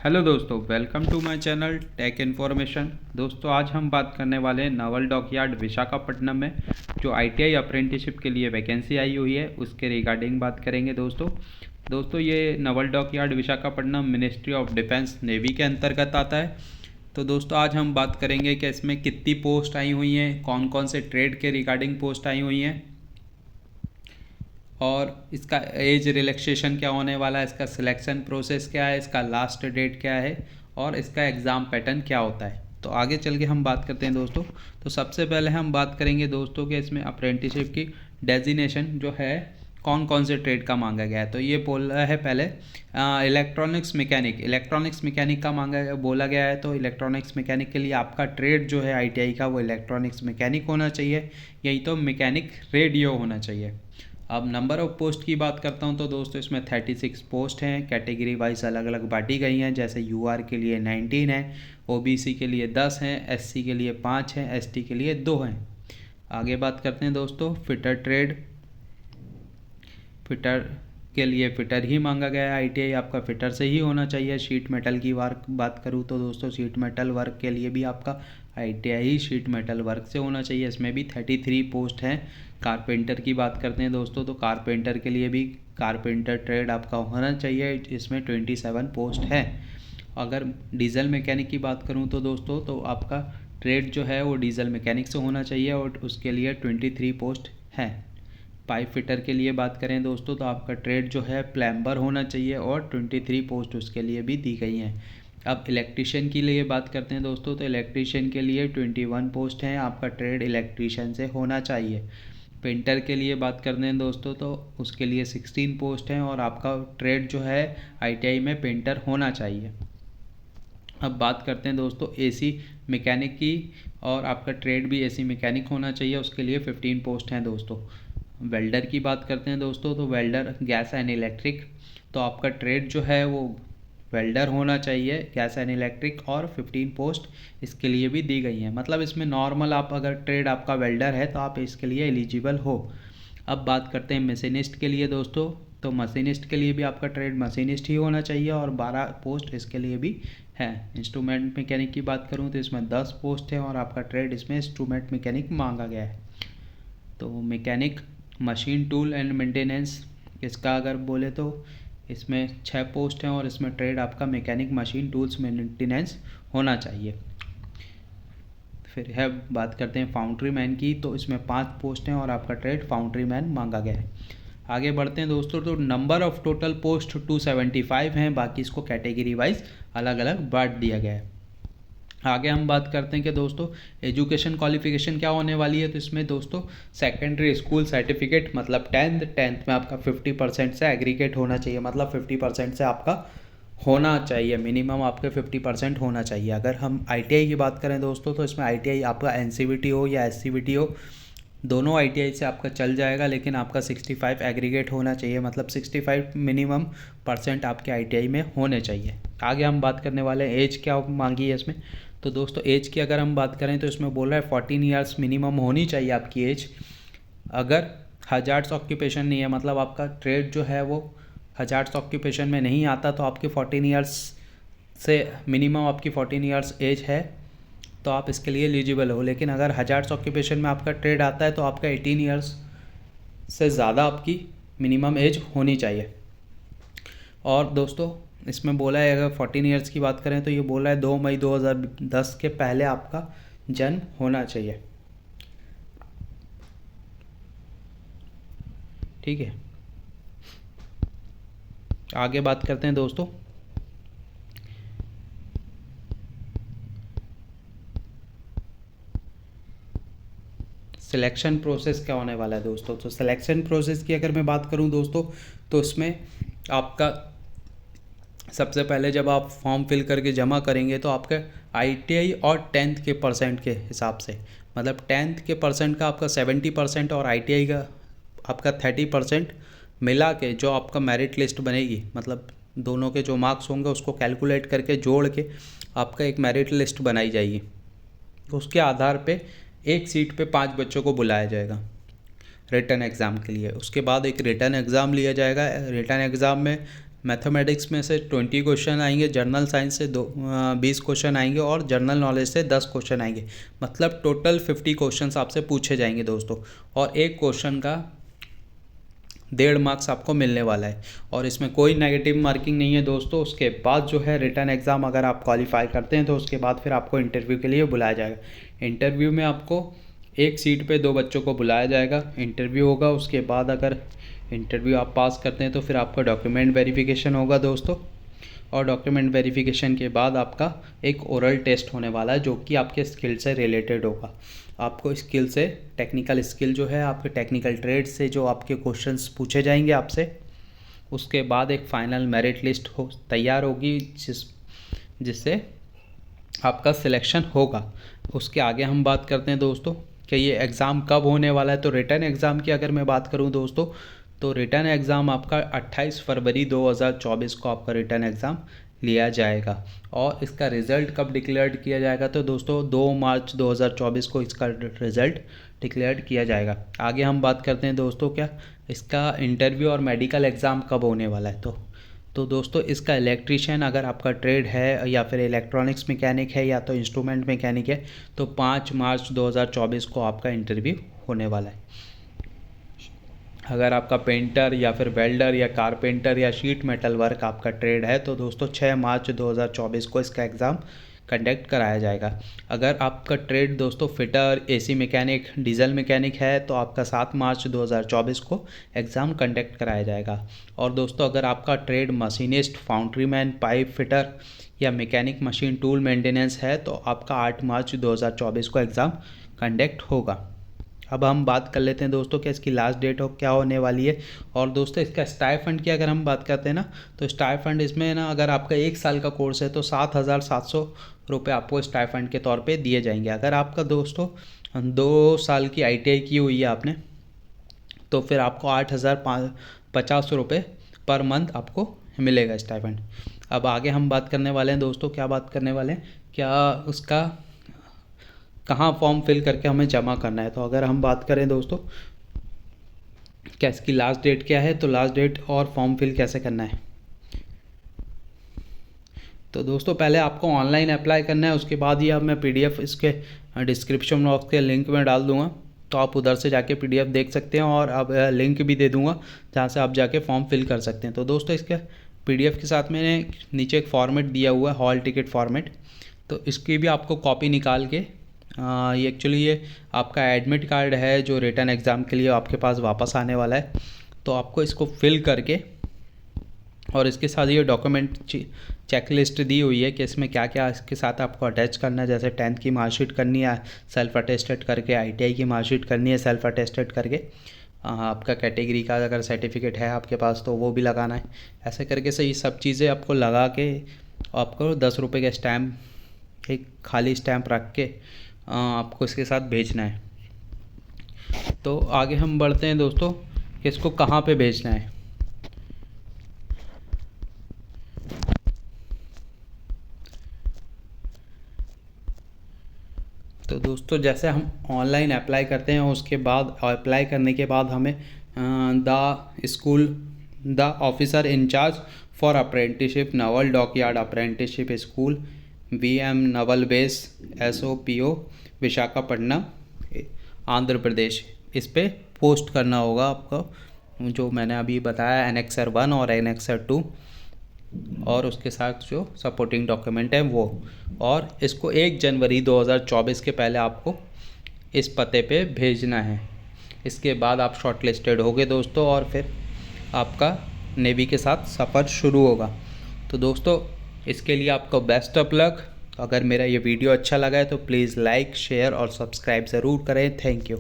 Hello दोस्तों, welcome to my channel tech information. दोस्तों आज हम बात करने वाले हैं नावल डॉकयार्ड विशाखापट्टनम में जो आईटीआई अप्रेंटिसशिप के लिए वैकेंसी आई हुई है उसके रिगार्डिंग बात करेंगे। दोस्तों ये novel dockyard Visakhapatnam ministry of defence navy के अंतर्गत आता है। तो दोस्तों आज हम बात करेंगे कि इसमें कितनी पोस्ट आई हुई हैं, कौन कौन से ट्रेड के रिगार्डिंग पोस्ट आई हुई हैं और इसका एज रिलैक्सेशन क्या होने वाला है, इसका सिलेक्शन प्रोसेस क्या है, इसका लास्ट डेट क्या है और इसका एग्ज़ाम पैटर्न क्या होता है। तो आगे चल के हम बात करते हैं दोस्तों। तो सबसे पहले हम बात करेंगे दोस्तों कि इसमें अप्रेंटिसशिप की डेजिग्नेशन जो है कौन कौन से ट्रेड का मांगा गया है। तो ये बोल रहा है पहले इलेक्ट्रॉनिक्स मैकेनिक का बोला गया है। तो इलेक्ट्रॉनिक्स मैकेनिक के लिए आपका ट्रेड जो है आईटीआई का वो इलेक्ट्रॉनिक्स मैकेनिक होना चाहिए, यही तो मैकेनिक रेडियो होना चाहिए। अब नंबर ऑफ़ पोस्ट की बात करता हूं तो दोस्तों इसमें 36 पोस्ट हैं, कैटेगरी वाइज अलग अलग बांटी गई हैं। जैसे यूआर के लिए 19 है, ओबीसी के लिए 10 हैं, एससी के लिए 5 हैं, एसटी के लिए 2 हैं। आगे बात करते हैं दोस्तों फिटर ट्रेड। फिटर के लिए फिटर ही मांगा गया है, आईटीआई आपका फिटर से ही होना चाहिए। शीट मेटल की बात करूँ तो दोस्तों शीट मेटल वर्क के लिए भी आपका आईटीआई शीट मेटल वर्क से होना चाहिए। इसमें भी 33 पोस्ट हैं। कारपेंटर की बात करते हैं दोस्तों तो कारपेंटर के लिए भी कारपेंटर ट्रेड आपका होना चाहिए, इसमें 27 पोस्ट है। अगर डीजल मैकेनिक की बात करूं तो दोस्तों तो आपका ट्रेड जो है वो डीजल मैकेनिक से होना चाहिए और उसके लिए 23 पोस्ट है। पाइप फिटर के लिए बात करें दोस्तों तो आपका ट्रेड जो है प्लम्बर होना चाहिए और 23 पोस्ट उसके लिए भी दी गई हैं। अब इलेक्ट्रीशियन के लिए बात करते हैं दोस्तों तो इलेक्ट्रीशियन के लिए 21 पोस्ट हैं, आपका ट्रेड इलेक्ट्रीशियन से होना चाहिए। पेंटर के लिए बात करते हैं दोस्तों तो उसके लिए 16 पोस्ट हैं और आपका ट्रेड जो है आईटीआई में पेंटर होना चाहिए। अब बात करते हैं दोस्तों एसी मैकेनिक की, और आपका ट्रेड भी एसी मैकेनिक होना चाहिए, उसके लिए 15 पोस्ट हैं दोस्तों। वेल्डर की बात करते हैं दोस्तों तो वेल्डर गैस एंड इलेक्ट्रिक, तो आपका ट्रेड जो है वो वेल्डर होना चाहिए गैस एंड इलेक्ट्रिक और 15 पोस्ट इसके लिए भी दी गई हैं। मतलब इसमें नॉर्मल आप अगर ट्रेड आपका वेल्डर है तो आप इसके लिए एलिजिबल हो। अब बात करते हैं मशीनिस्ट के लिए दोस्तों, तो मशीनिस्ट के लिए भी आपका ट्रेड मशीनिस्ट ही होना चाहिए और 12 पोस्ट इसके लिए भी है। इंस्ट्रूमेंट मैकेनिक की बात करूं तो इसमें 10 पोस्ट है और आपका ट्रेड इसमें इंस्ट्रूमेंट मैकेनिक मांगा गया है। तो mechanic machine tool and maintenance, इसका अगर बोले तो इसमें 6 पोस्ट हैं और इसमें ट्रेड आपका मैकेनिक मशीन टूल्स मेंटेनेंस होना चाहिए। फिर है बात करते हैं फाउंड्री मैन की, तो इसमें 5 पोस्ट हैं और आपका ट्रेड फाउंड्री मैन मांगा गया है। आगे बढ़ते हैं दोस्तों तो नंबर ऑफ़ टोटल पोस्ट 275 हैं, बाकी इसको कैटेगरी वाइज अलग अलग बांट दिया गया है। आगे हम बात करते हैं कि दोस्तों एजुकेशन क्वालिफिकेशन क्या होने वाली है। तो इसमें दोस्तों सेकेंडरी स्कूल सर्टिफिकेट मतलब टेंथ में आपका 50% से एग्रीगेट होना चाहिए, मतलब 50% से आपका होना चाहिए, मिनिमम आपके 50% होना चाहिए। अगर हम आईटीआई की बात करें दोस्तों तो इसमें आईटीआई आपका एनसीवीटी हो या एससीवीटी हो, दोनों आईटीआई से आपका चल जाएगा, लेकिन आपका 65 एग्रीगेट होना चाहिए, मतलब 65 मिनिमम % आपके आईटीआई में होने चाहिए। आगे हम बात करने वाले हैं एज क्या मांगी है इसमें। तो दोस्तों एज की अगर हम बात करें तो इसमें बोल रहा है 14 ईयर्स मिनिमम होनी चाहिए आपकी एज। अगर हजार्ड्स ऑक्यूपेशन नहीं है, मतलब आपका ट्रेड जो है वो हजार्ड्स ऑक्यूपेशन में नहीं आता, तो आपकी 14 ईयर्स से मिनिमम आपकी 14 ईयर्स एज है तो आप इसके लिए एलिजिबल हो। लेकिन अगर हजार्ड्स ऑक्यूपेशन में आपका ट्रेड आता है तो आपका 18 ईयर्स से ज़्यादा आपकी मिनिमम एज होनी चाहिए। और दोस्तों इसमें बोला है अगर 14 ईयर्स की बात करें तो ये बोला है 2 मई 2010 के पहले आपका जन्म होना चाहिए। ठीक है, आगे बात करते हैं दोस्तों सिलेक्शन प्रोसेस क्या होने वाला है दोस्तों। तो सिलेक्शन प्रोसेस की अगर मैं बात करूं दोस्तों तो इसमें आपका सबसे पहले जब आप फॉर्म फिल करके जमा करेंगे तो आपके आईटीआई और 10th के परसेंट के हिसाब से, मतलब 10th के परसेंट का आपका 70% और आईटीआई का आपका 30% मिला के जो आपका मेरिट लिस्ट बनेगी, मतलब दोनों के जो मार्क्स होंगे उसको कैलकुलेट करके जोड़ के आपका एक मेरिट लिस्ट बनाई जाएगी। उसके आधार पे एक सीट पे 5 बच्चों को बुलाया जाएगा रिटर्न एग्ज़ाम के लिए। उसके बाद एक रिटर्न एग्ज़ाम लिया जाएगा। रिटर्न एग्ज़ाम में मैथमेटिक्स में से 20 क्वेश्चन आएंगे, जनरल साइंस से 20 क्वेश्चन आएंगे और जनरल नॉलेज से 10 क्वेश्चन आएंगे। मतलब टोटल 50 क्वेश्चन आपसे पूछे जाएंगे दोस्तों, और एक क्वेश्चन का 1.5 मार्क्स आपको मिलने वाला है, और इसमें कोई नेगेटिव मार्किंग नहीं है दोस्तों। उसके बाद जो है रिटन एग्ज़ाम अगर आप क्वालिफाई करते हैं तो उसके बाद फिर आपको इंटरव्यू के लिए बुलाया जाएगा। इंटरव्यू में आपको एक सीट पे 2 बच्चों को बुलाया जाएगा, इंटरव्यू होगा। उसके बाद अगर इंटरव्यू आप पास करते हैं तो फिर आपका डॉक्यूमेंट वेरिफिकेशन होगा दोस्तों, और डॉक्यूमेंट वेरिफिकेशन के बाद आपका एक ओरल टेस्ट होने वाला है जो कि आपके स्किल से रिलेटेड होगा। आपको स्किल से, टेक्निकल स्किल जो है आपके टेक्निकल ट्रेड से जो आपके क्वेश्चंस पूछे जाएंगे आपसे, उसके बाद एक फ़ाइनल मेरिट लिस्ट तैयार होगी जिससे आपका सिलेक्शन होगा। उसके आगे हम बात करते हैं दोस्तों कि ये एग्ज़ाम कब होने वाला है। तो रिटन एग्ज़ाम की अगर मैं बात करूं दोस्तों, तो रिटन एग्ज़ाम आपका 28 फरवरी 2024 को आपका रिटन एग्ज़ाम लिया जाएगा, और इसका रिज़ल्ट कब डिक्लेयर किया जाएगा तो दोस्तों 2 मार्च 2024 को इसका रिज़ल्ट डिक्लेयर किया जाएगा। आगे हम बात करते हैं दोस्तों क्या इसका इंटरव्यू और मेडिकल एग्ज़ाम कब होने वाला है। तो दोस्तों इसका इलेक्ट्रीशियन अगर आपका ट्रेड है, या फिर इलेक्ट्रॉनिक्स मैकेनिक है, या तो इंस्ट्रूमेंट मैकेनिक है, तो 5 मार्च 2024 को आपका इंटरव्यू होने वाला है। अगर आपका पेंटर या फिर वेल्डर या कारपेंटर या शीट मेटल वर्क आपका ट्रेड है तो दोस्तों 6 मार्च 2024 को इसका एग्ज़ाम कंडक्ट कराया जाएगा। अगर आपका ट्रेड दोस्तों fitter, AC mechanic, diesel mechanic है तो आपका 7 मार्च 2024 को एग्ज़ाम कंडक्ट कराया जाएगा। और दोस्तों अगर आपका ट्रेड मशीनिस्ट, फाउंड्रीमैन, पाइप फिटर या मैकेनिक, मशीन टूल मेंटेनेंस है तो आपका 8 मार्च 2024 को एग्ज़ाम कंडक्ट होगा। अब हम बात कर लेते हैं दोस्तों कि इसकी लास्ट डेट क्या होने वाली है। और दोस्तों इसका स्टाइफंड की अगर हम बात करते हैं ना, तो स्टाइफंड इसमें ना अगर आपका 1 साल का कोर्स है तो 7,700 रुपये आपको स्टाइफंड के तौर पे दिए जाएंगे। अगर आपका दोस्तों 2 साल की ITI की हुई है आपने, तो फिर आपको 8,050 रुपये पर मंथ आपको मिलेगा स्टाइफंड। अब आगे हम बात करने वाले हैं दोस्तों, क्या बात करने वाले हैं, क्या उसका कहाँ फॉर्म फिल करके हमें जमा करना है। तो अगर हम बात करें दोस्तों क्या इसकी लास्ट डेट क्या है, तो लास्ट डेट और फॉर्म फिल कैसे करना है। तो दोस्तों पहले आपको ऑनलाइन अप्लाई करना है, उसके बाद ही अब मैं PDF इसके डिस्क्रिप्शन बॉक्स के लिंक में डाल दूंगा, तो आप उधर से जाके PDF देख सकते हैं, और अब लिंक भी दे दूंगा जहाँ से आप जाके फॉर्म फिल कर सकते हैं। तो दोस्तों इसके PDF के साथ मैंने नीचे एक फॉर्मेट दिया हुआ है, हॉल टिकट फॉर्मेट, तो इसकी भी आपको कॉपी निकाल के ये एक्चुअली ये आपका एडमिट कार्ड है जो रिटन एग्ज़ाम के लिए आपके पास वापस आने वाला है। तो आपको इसको फिल करके, और इसके साथ ये डॉक्यूमेंट चेकलिस्ट दी हुई है कि इसमें क्या क्या इसके साथ आपको अटैच करना है। जैसे 10th की मार्कशीट करनी है सेल्फ अटेस्टेड करके, ITI की मार्कशीट करनी है सेल्फ अटेस्टेड करके, आपका कैटेगरी का अगर सर्टिफिकेट है आपके पास तो वो भी लगाना है। ऐसे करके से ये सब चीज़ें आपको लगा के आपको 10 रुपये का स्टैम्प, एक खाली स्टैम्प रख के आपको इसके साथ भेजना है। तो आगे हम बढ़ते हैं दोस्तों कि इसको कहाँ पे भेजना है। तो दोस्तों जैसे हम ऑनलाइन अप्लाई करते हैं, उसके बाद अप्लाई करने के बाद हमें the officer incharge for apprenticeship naval dockyard apprenticeship school VM naval base SOPO Visakhapatnam Andhra Pradesh, इस पे पोस्ट करना होगा आपको जो मैंने अभी बताया Annexure 1 और Annexure 2, और उसके साथ जो सपोर्टिंग डॉक्यूमेंट है वो। और इसको 1 जनवरी 2024 के पहले आपको इस पते पे भेजना है। इसके बाद आप शॉर्ट लिस्टेड होगे दोस्तों, और फिर आपका नेवी के साथ सफ़र शुरू होगा। तो दोस्तों इसके लिए आपको बेस्ट ऑफ लक। अगर मेरा ये वीडियो अच्छा लगा है तो प्लीज़ लाइक, शेयर और सब्सक्राइब ज़रूर करें। Thank you.